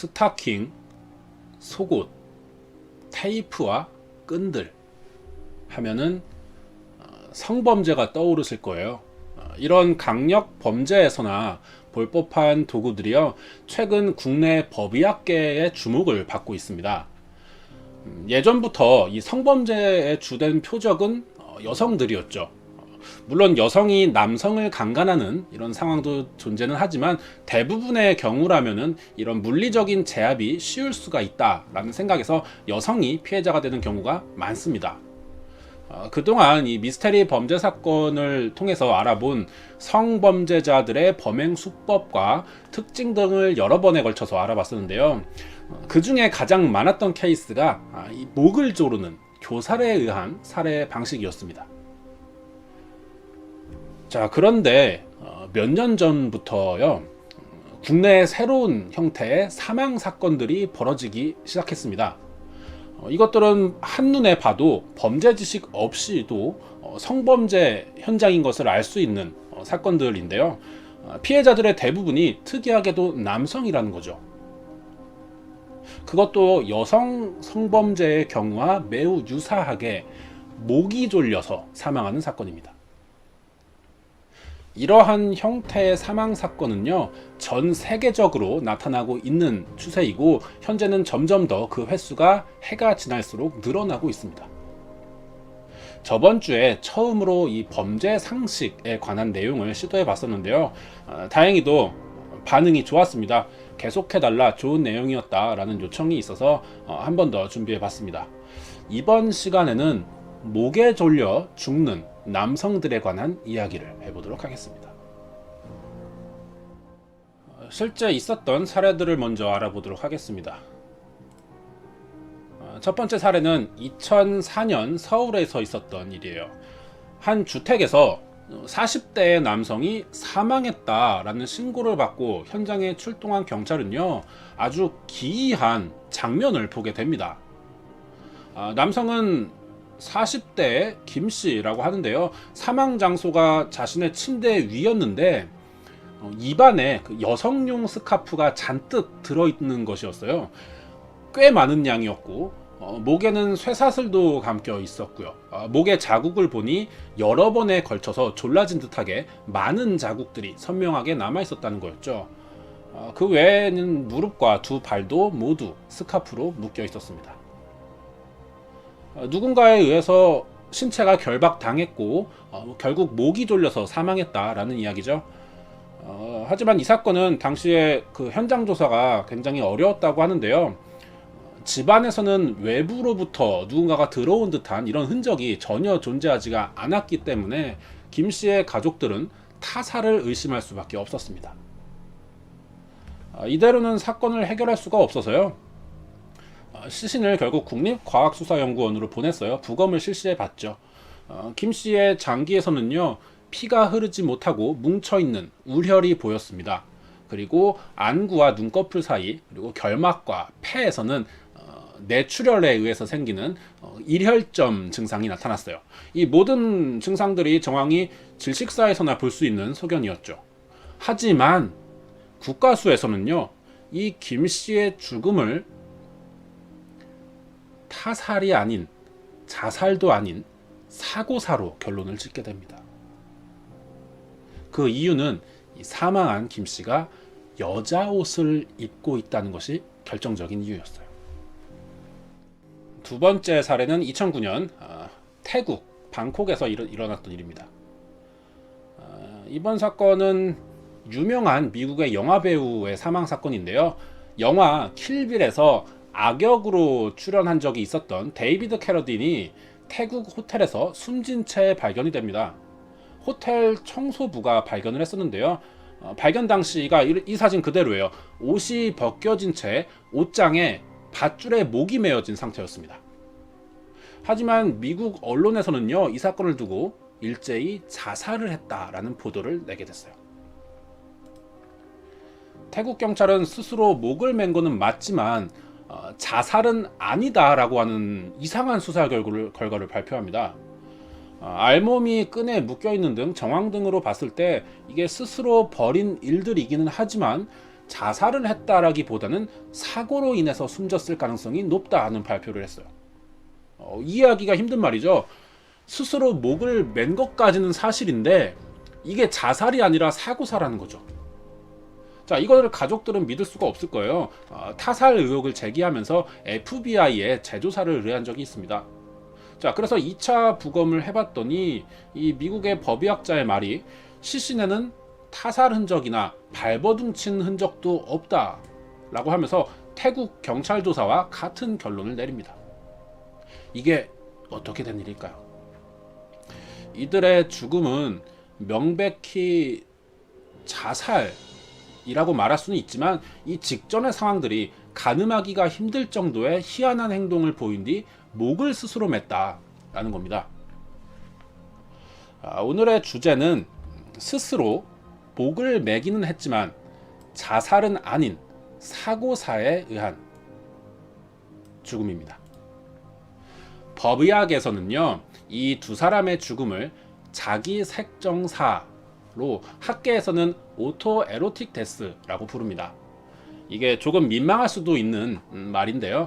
스타킹, 속옷, 테이프와 끈들 하면은 성범죄가 떠오르실 거예요. 이런 강력 범죄에서나 볼 법한 도구들이요, 최근 국내 법의학계의 주목을 받고 있습니다. 예전부터 이 성범죄의 주된 표적은 여성들이었죠. 물론 여성이 남성을 강간하는 이런 상황도 존재는 하지만 대부분의 경우라면은 이런 물리적인 제압이 쉬울 수가 있다라는 생각에서 여성이 피해자가 되는 경우가 많습니다. 그동안 이 미스테리 범죄 사건을 통해서 알아본 성범죄자들의 범행 수법과 특징 등을 여러 번에 걸쳐서 알아봤었는데요. 그 중에 가장 많았던 케이스가 이 목을 조르는 교살에 의한 살해 방식이었습니다. 자, 그런데 몇 년 전부터요, 국내에 새로운 형태의 사망 사건들이 벌어지기 시작했습니다. 이것들은 한눈에 봐도 범죄 지식 없이도 성범죄 현장인 것을 알 수 있는 사건들인데요. 피해자들의 대부분이 특이하게도 남성이라는 거죠. 그것도 여성 성범죄의 경우와 매우 유사하게 목이 졸려서 사망하는 사건입니다. 이러한 형태의 사망 사건은요, 전 세계적으로 나타나고 있는 추세이고, 현재는 점점 더 그 횟수가 해가 지날수록 늘어나고 있습니다. 저번 주에 처음으로 이 범죄 상식에 관한 내용을 시도해 봤었는데요. 다행히도 반응이 좋았습니다. 계속해달라, 좋은 내용이었다 라는 요청이 있어서 한 번 더 준비해 봤습니다. 이번 시간에는 목에 졸려 죽는 남성들에 관한 이야기를 해보도록 하겠습니다. 실제 있었던 사례들을 먼저 알아보도록 하겠습니다. 첫 번째 사례는 2004년 서울에서 있었던 일이에요. 한 주택에서 40대의 남성이 사망했다라는 신고를 받고 현장에 출동한 경찰은요, 아주 기이한 장면을 보게 됩니다. 남성은 40대의 김씨라고 하는데요, 사망 장소가 자신의 침대 위였는데 입안에 그 여성용 스카프가 잔뜩 들어있는 것이었어요. 꽤 많은 양이었고, 목에는 쇠사슬도 감겨 있었고요. 목에 자국을 보니 여러 번에 걸쳐서 졸라진 듯하게 많은 자국들이 선명하게 남아 있었다는 거였죠. 그 외에는 무릎과 두 발도 모두 스카프로 묶여 있었습니다. 누군가에 의해서 신체가 결박당했고 결국 목이 졸려서 사망했다라는 이야기죠. 하지만 이 사건은 당시에 그 현장 조사가 굉장히 어려웠다고 하는데요. 집안에서는 외부로부터 누군가가 들어온 듯한 이런 흔적이 전혀 존재하지가 않았기 때문에 김 씨의 가족들은 타살을 의심할 수밖에 없었습니다. 이대로는 사건을 해결할 수가 없어서요, 시신을 결국 국립과학수사연구원으로 보냈어요. 부검을 실시해 봤죠. 김 씨의 장기에서는요, 피가 흐르지 못하고 뭉쳐있는 울혈이 보였습니다. 그리고 안구와 눈꺼풀 사이, 그리고 결막과 폐에서는 뇌출혈에 의해서 생기는 일혈점 증상이 나타났어요. 이 모든 증상들이 정황이 질식사에서나 볼 수 있는 소견이었죠. 하지만 국가수에서는요, 이 김 씨의 죽음을 타살이 아닌, 자살도 아닌 사고사로 결론을 짓게 됩니다. 그 이유는 이 사망한 김 씨가 여자 옷을 입고 있다는 것이 결정적인 이유였어요. 두 번째 사례는 2009년 태국 방콕에서 일어났던 일입니다. 이번 사건은 유명한 미국의 영화배우의 사망 사건인데요. 영화 킬빌에서 악역으로 출연한 적이 있었던 데이비드 캐러딘이 태국 호텔에서 숨진 채 발견이 됩니다. 호텔 청소부가 발견을 했었는데요. 발견 당시가 이 사진 그대로예요. 옷이 벗겨진 채 옷장에 밧줄에 목이 메어진 상태였습니다. 하지만 미국 언론에서는요, 이 사건을 두고 일제히 자살을 했다라는 보도를 내게 됐어요. 태국 경찰은 스스로 목을 맨 거는 맞지만 자살은 아니다라고 하는 이상한 수사 결과를 발표합니다. 알몸이 끈에 묶여있는 등 정황 등으로 봤을 때 이게 스스로 벌인 일들이기는 하지만 자살을 했다라기보다는 사고로 인해서 숨졌을 가능성이 높다는 발표를 했어요. 이해하기가 힘든 말이죠. 스스로 목을 맨 것까지는 사실인데 이게 자살이 아니라 사고사라는 거죠. 자, 이거를 가족들은 믿을 수가 없을 거예요. 타살 의혹을 제기하면서 FBI에 재조사를 의뢰한 적이 있습니다. 자, 그래서 2차 부검을 해봤더니 이 미국의 법의학자의 말이 시신에는 타살 흔적이나 발버둥 친 흔적도 없다 라고 하면서 태국 경찰 조사와 같은 결론을 내립니다. 이게 어떻게 된 일일까요? 이들의 죽음은 명백히 자살이라고 말할 수는 있지만 이 직전의 상황들이 가늠하기가 힘들 정도의 희한한 행동을 보인 뒤 목을 스스로 맸다라는 겁니다. 오늘의 주제는 스스로 목을 매기는 했지만 자살은 아닌 사고사에 의한 죽음입니다. 법의학에서는요, 이 두 사람의 죽음을 자기색정사로 학계에서는 오토 에로틱 데스라고 부릅니다. 이게 조금 민망할 수도 있는 말인데요.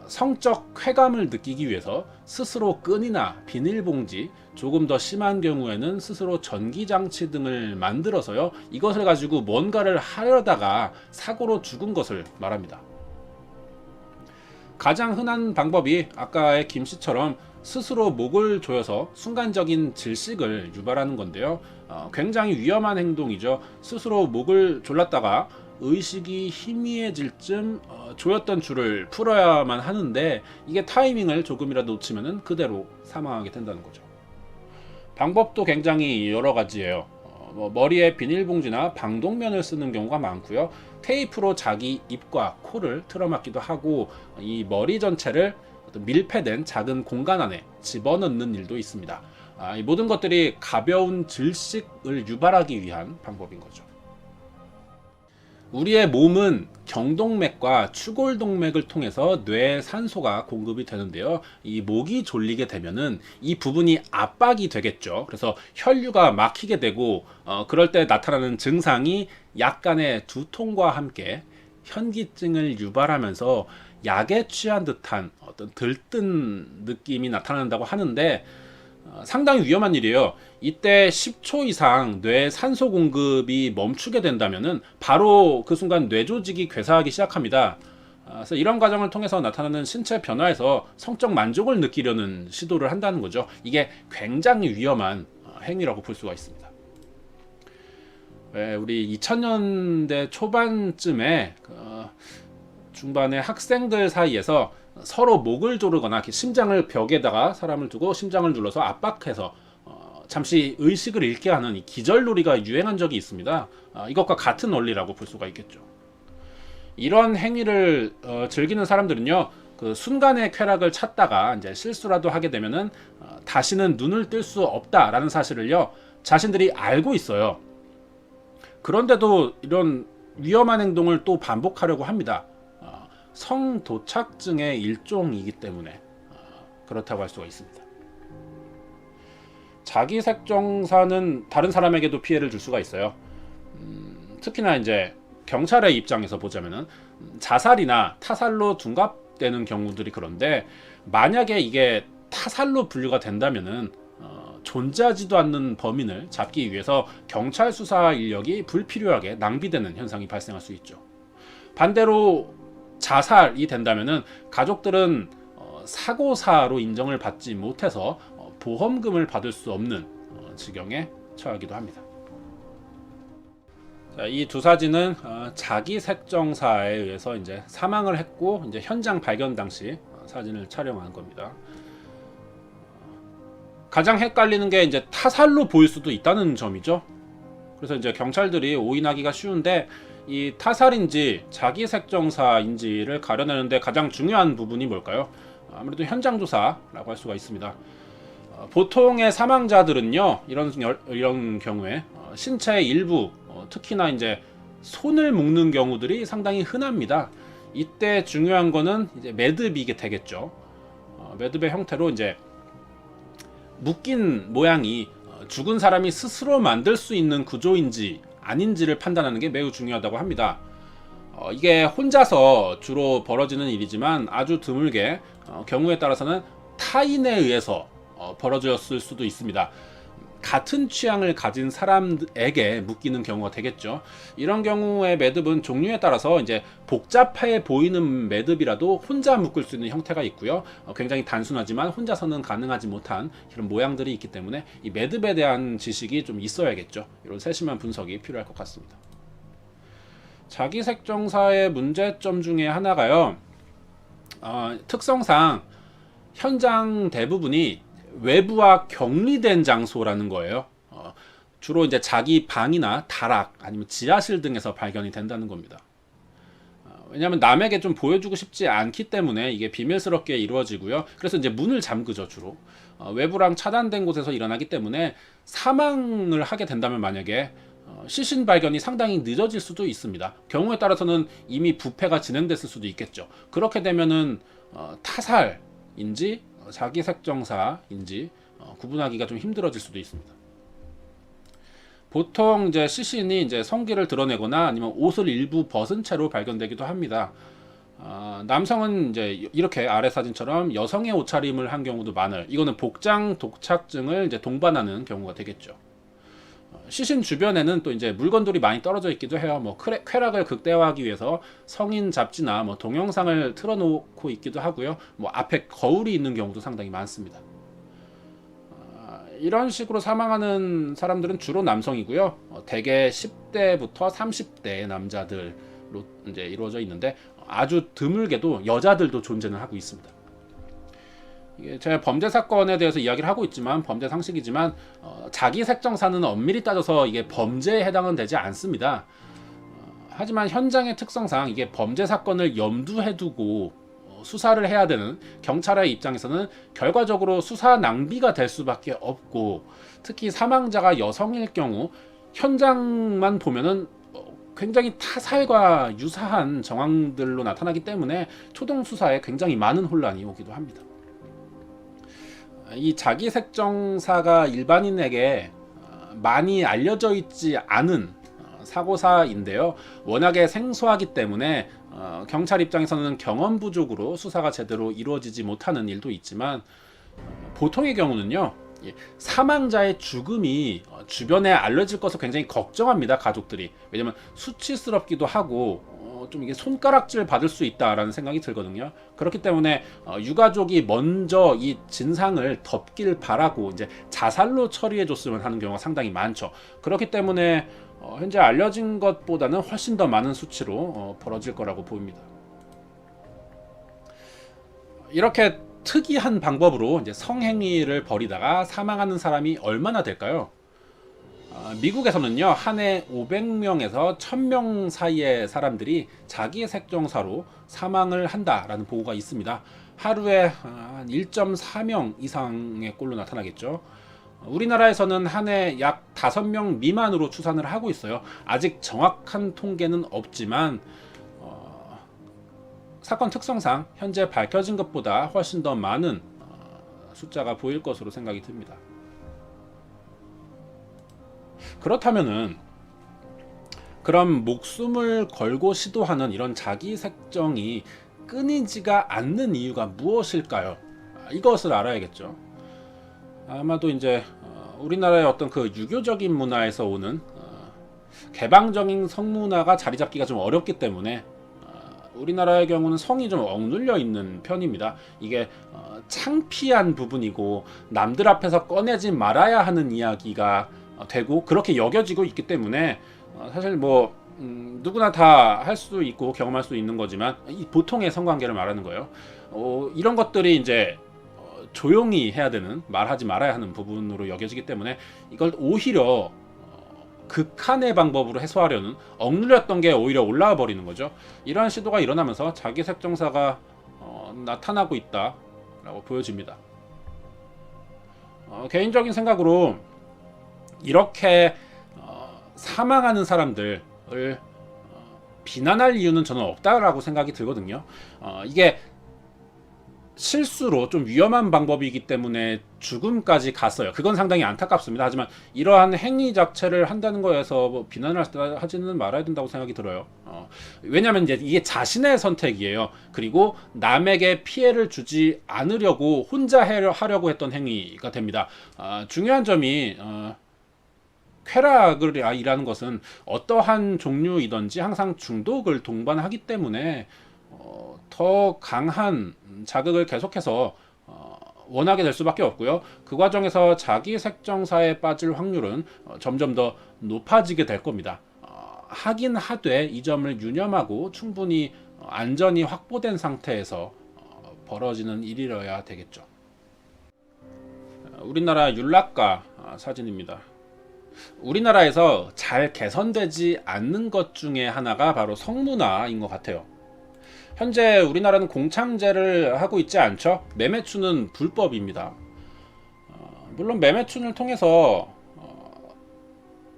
성적 쾌감을 느끼기 위해서 스스로 끈이나 비닐봉지, 조금 더 심한 경우에는 스스로 전기장치 등을 만들어서요, 이것을 가지고 뭔가를 하려다가 사고로 죽은 것을 말합니다. 가장 흔한 방법이 아까의 김씨처럼 스스로 목을 조여서 순간적인 질식을 유발하는 건데요. 굉장히 위험한 행동이죠. 스스로 목을 졸랐다가 의식이 희미해질 쯤 조였던 줄을 풀어야만 하는데 이게 타이밍을 조금이라도 놓치면 그대로 사망하게 된다는 거죠. 방법도 굉장히 여러 가지예요. 머리에 비닐봉지나 방독면을 쓰는 경우가 많고요. 테이프로 자기 입과 코를 틀어막기도 하고 이 머리 전체를 밀폐된 작은 공간 안에 집어넣는 일도 있습니다. 이 모든 것들이 가벼운 질식을 유발하기 위한 방법인 거죠. 우리의 몸은 경동맥과 추골동맥을 통해서 뇌에 산소가 공급이 되는데요. 이 목이 졸리게 되면은 이 부분이 압박이 되겠죠. 그래서 혈류가 막히게 되고 그럴 때 나타나는 증상이 약간의 두통과 함께 현기증을 유발하면서 약에 취한 듯한 어떤 들뜬 느낌이 나타난다고 하는데 상당히 위험한 일이에요. 이때 10초 이상 뇌 산소 공급이 멈추게 된다면은 바로 그 순간 뇌 조직이 괴사하기 시작합니다. 그래서 이런 과정을 통해서 나타나는 신체 변화에서 성적 만족을 느끼려는 시도를 한다는 거죠. 이게 굉장히 위험한 행위라고 볼 수가 있습니다. 우리 2000년대 초반쯤에 중반에 학생들 사이에서 서로 목을 조르거나 심장을 벽에다가 사람을 두고 심장을 눌러서 압박해서 잠시 의식을 잃게 하는 이 기절놀이가 유행한 적이 있습니다. 이것과 같은 원리라고 볼 수가 있겠죠. 이런 행위를 즐기는 사람들은요, 그 순간의 쾌락을 찾다가 이제 실수라도 하게 되면은 다시는 눈을 뜰 수 없다라는 사실을요, 자신들이 알고 있어요. 그런데도 이런 위험한 행동을 또 반복하려고 합니다. 성도착증의 일종이기 때문에 그렇다고 할 수가 있습니다. 자기색정사는 다른 사람에게도 피해를 줄 수가 있어요. 특히나 이제 경찰의 입장에서 보자면은 자살이나 타살로 둔갑되는 경우들이 그런데 만약에 이게 타살로 분류가 된다면은 존재하지도 않는 범인을 잡기 위해서 경찰 수사 인력이 불필요하게 낭비되는 현상이 발생할 수 있죠. 반대로 자살이 된다면은 가족들은 사고사로 인정을 받지 못해서 보험금을 받을 수 없는 지경에 처하기도 합니다. 이 두 사진은 자기색정사에 의해서 이제 사망을 했고 이제 현장 발견 당시 사진을 촬영한 겁니다. 가장 헷갈리는 게 이제 타살로 보일 수도 있다는 점이죠. 그래서 이제 경찰들이 오인하기가 쉬운데 이 타살인지 자기색정사인지를 가려내는데 가장 중요한 부분이 뭘까요? 아무래도 현장 조사라고 할 수가 있습니다. 보통의 사망자들은요, 이런 경우에 신체의 일부, 특히나 이제 손을 묶는 경우들이 상당히 흔합니다. 이때 중요한 거는 이제 매듭이게 되겠죠. 매듭의 형태로 이제 묶인 모양이 죽은 사람이 스스로 만들 수 있는 구조인지 아닌지를 판단하는 게 매우 중요하다고 합니다. 이게 혼자서 주로 벌어지는 일이지만 아주 드물게 경우에 따라서는 타인에 의해서 벌어졌을 수도 있습니다. 같은 취향을 가진 사람에게 묶이는 경우가 되겠죠. 이런 경우의 매듭은 종류에 따라서 이제 복잡해 보이는 매듭이라도 혼자 묶을 수 있는 형태가 있고요. 굉장히 단순하지만 혼자서는 가능하지 못한 이런 모양들이 있기 때문에 이 매듭에 대한 지식이 좀 있어야겠죠. 이런 세심한 분석이 필요할 것 같습니다. 자기색정사의 문제점 중에 하나가요. 특성상 현장 대부분이 외부와 격리된 장소라는 거예요. 주로 이제 자기 방이나 다락 아니면 지하실 등에서 발견이 된다는 겁니다. 왜냐하면 남에게 좀 보여주고 싶지 않기 때문에 이게 비밀스럽게 이루어지고요. 그래서 이제 문을 잠그죠, 주로. 외부랑 차단된 곳에서 일어나기 때문에 사망을 하게 된다면 만약에 시신 발견이 상당히 늦어질 수도 있습니다. 경우에 따라서는 이미 부패가 진행됐을 수도 있겠죠. 그렇게 되면은 타살인지 자기색정사인지 구분하기가 좀 힘들어질 수도 있습니다. 보통 이제 시신이 이제 성기를 드러내거나 아니면 옷을 일부 벗은 채로 발견되기도 합니다. 남성은 이제 이렇게 아래 사진처럼 여성의 옷차림을 한 경우도 많아요. 이거는 복장 도착증을 이제 동반하는 경우가 되겠죠. 시신 주변에는 또 이제 물건들이 많이 떨어져 있기도 해요. 뭐 쾌락을 극대화하기 위해서 성인 잡지나 뭐 동영상을 틀어놓고 있기도 하고요. 뭐 앞에 거울이 있는 경우도 상당히 많습니다. 이런 식으로 사망하는 사람들은 주로 남성이고요. 대개 10대부터 30대 남자들로 이제 이루어져 있는데 아주 드물게도 여자들도 존재는 하고 있습니다. 이게 제가 범죄 사건에 대해서 이야기를 하고 있지만 범죄 상식이지만 자기색정사는 엄밀히 따져서 이게 범죄에 해당은 되지 않습니다. 하지만 현장의 특성상 이게 범죄 사건을 염두에 두고 수사를 해야 되는 경찰의 입장에서는 결과적으로 수사 낭비가 될 수밖에 없고, 특히 사망자가 여성일 경우 현장만 보면은 굉장히 타살과 유사한 정황들로 나타나기 때문에 초동 수사에 굉장히 많은 혼란이 오기도 합니다. 이 자기색정사가 일반인에게 많이 알려져 있지 않은 사고사인데요. 워낙에 생소하기 때문에 경찰 입장에서는 경험 부족으로 수사가 제대로 이루어지지 못하는 일도 있지만, 보통의 경우는요, 사망자의 죽음이 주변에 알려질 것을 굉장히 걱정합니다, 가족들이. 왜냐면 수치스럽기도 하고 좀 이게 손가락질 받을 수 있다라는 생각이 들거든요. 그렇기 때문에 유가족이 먼저 이 진상을 덮길 바라고 이제 자살로 처리해 줬으면 하는 경우가 상당히 많죠. 그렇기 때문에 현재 알려진 것보다는 훨씬 더 많은 수치로 벌어질 거라고 보입니다. 이렇게 특이한 방법으로 이제 성행위를 벌이다가 사망하는 사람이 얼마나 될까요? 미국에서는요, 한 해 500명에서 1000명 사이의 사람들이 자기색정사로 사망을 한다라는 보고가 있습니다. 하루에 한 1.4명 이상의 꼴로 나타나겠죠. 우리나라에서는 한 해 약 5명 미만으로 추산을 하고 있어요. 아직 정확한 통계는 없지만 사건 특성상 현재 밝혀진 것보다 훨씬 더 많은 숫자가 보일 것으로 생각이 듭니다. 그렇다면은 그럼 목숨을 걸고 시도하는 이런 자기색정이 끊이지가 않는 이유가 무엇일까요? 이것을 알아야겠죠. 아마도 이제 우리나라의 어떤 그 유교적인 문화에서 오는 개방적인 성문화가 자리 잡기가 좀 어렵기 때문에 우리나라의 경우는 성이 좀 억눌려 있는 편입니다. 이게 창피한 부분이고 남들 앞에서 꺼내지 말아야 하는 이야기가 되고 그렇게 여겨지고 있기 때문에 사실 뭐 누구나 다 할 수 있고 경험할 수 있는 거지만 이 보통의 성관계를 말하는 거예요. 이런 것들이 이제 조용히 해야 되는, 말하지 말아야 하는 부분으로 여겨지기 때문에 이걸 오히려 극한의 방법으로 해소하려는, 억눌렸던 게 오히려 올라와 버리는 거죠. 이러한 시도가 일어나면서 자기색정사가 나타나고 있다라고 보여집니다. 개인적인 생각으로 이렇게 사망하는 사람들을 비난할 이유는 저는 없다라고 생각이 들거든요. 이게 실수로 좀 위험한 방법이기 때문에 죽음까지 갔어요. 그건 상당히 안타깝습니다. 하지만 이러한 행위 자체를 한다는 거에서 뭐 비난을 하지는 말아야 된다고 생각이 들어요. 왜냐하면 이제 이게 자신의 선택이에요. 그리고 남에게 피해를 주지 않으려고 혼자 하려고 했던 행위가 됩니다. 중요한 점이 쾌락이라는 것은 어떠한 종류이든지 항상 중독을 동반하기 때문에 더 강한 자극을 계속해서 원하게 될 수밖에 없고요. 그 과정에서 자기 색정사에 빠질 확률은 점점 더 높아지게 될 겁니다. 하긴 하되 이 점을 유념하고 충분히 안전이 확보된 상태에서 벌어지는 일이어야 되겠죠. 우리나라 윤락가 사진입니다. 우리나라에서 잘 개선되지 않는 것 중에 하나가 바로 성문화인 것 같아요. 현재 우리나라는 공창제를 하고 있지 않죠? 매매추는 불법입니다. 물론 매매춘을 통해서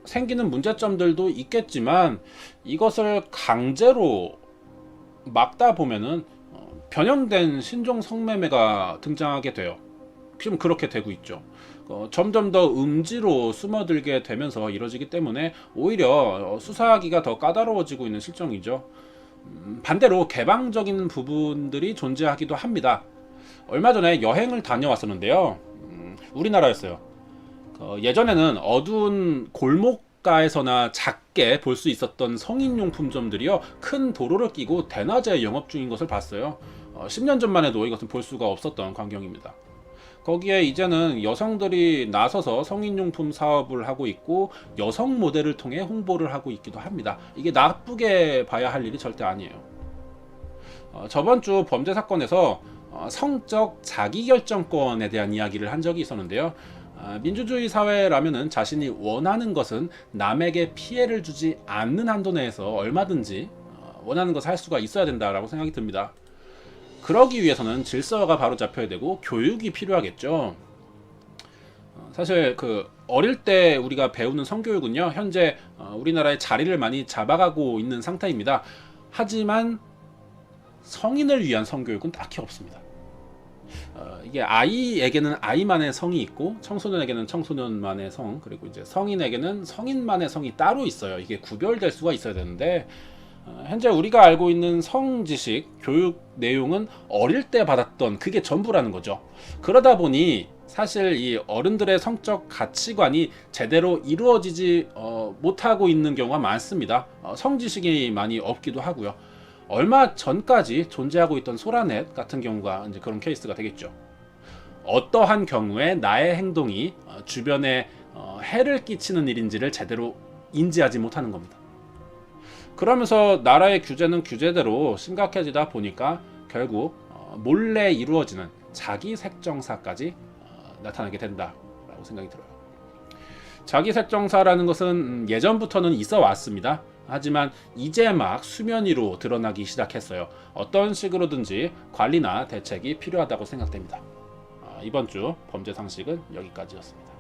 생기는 문제점들도 있겠지만 이것을 강제로 막다 보면은 변형된 신종 성매매가 등장하게 돼요. 지금 그렇게 되고 있죠. 점점 더 음지로 숨어들게 되면서 이뤄지기 때문에 오히려 수사하기가 더 까다로워지고 있는 실정이죠. 반대로 개방적인 부분들이 존재하기도 합니다. 얼마 전에 여행을 다녀왔었는데요. 우리나라였어요. 예전에는 어두운 골목가에서나 작게 볼 수 있었던 성인용품점들이요, 큰 도로를 끼고 대낮에 영업 중인 것을 봤어요. 10년 전만 해도 이것은 볼 수가 없었던 광경입니다. 거기에 이제는 여성들이 나서서 성인용품 사업을 하고 있고 여성 모델을 통해 홍보를 하고 있기도 합니다. 이게 나쁘게 봐야 할 일이 절대 아니에요. 저번 주 범죄 사건에서 성적 자기결정권에 대한 이야기를 한 적이 있었는데요. 민주주의 사회라면은 자신이 원하는 것은 남에게 피해를 주지 않는 한도 내에서 얼마든지 원하는 것을 할 수가 있어야 된다라고 생각이 듭니다. 그러기 위해서는 질서가 바로 잡혀야 되고 교육이 필요하겠죠. 사실 어릴 때 우리가 배우는 성교육은요, 현재 우리나라의 자리를 많이 잡아가고 있는 상태입니다. 하지만 성인을 위한 성교육은 딱히 없습니다. 이게 아이에게는 아이만의 성이 있고 청소년에게는 청소년만의 성, 그리고 이제 성인에게는 성인만의 성이 따로 있어요. 이게 구별될 수가 있어야 되는데 현재 우리가 알고 있는 성지식 교육 내용은 어릴 때 받았던 그게 전부라는 거죠. 그러다 보니 사실 이 어른들의 성적 가치관이 제대로 이루어지지 못하고 있는 경우가 많습니다. 성지식이 많이 없기도 하고요. 얼마 전까지 존재하고 있던 소라넷 같은 경우가 이제 그런 케이스가 되겠죠. 어떠한 경우에 나의 행동이 주변에 해를 끼치는 일인지를 제대로 인지하지 못하는 겁니다. 그러면서 나라의 규제는 규제대로 심각해지다 보니까 결국 몰래 이루어지는 자기 색정사까지 나타나게 된다라고 생각이 들어요. 자기 색정사라는 것은 예전부터는 있어 왔습니다. 하지만 이제 막 수면 위로 드러나기 시작했어요. 어떤 식으로든지 관리나 대책이 필요하다고 생각됩니다. 이번 주 범죄 상식은 여기까지였습니다.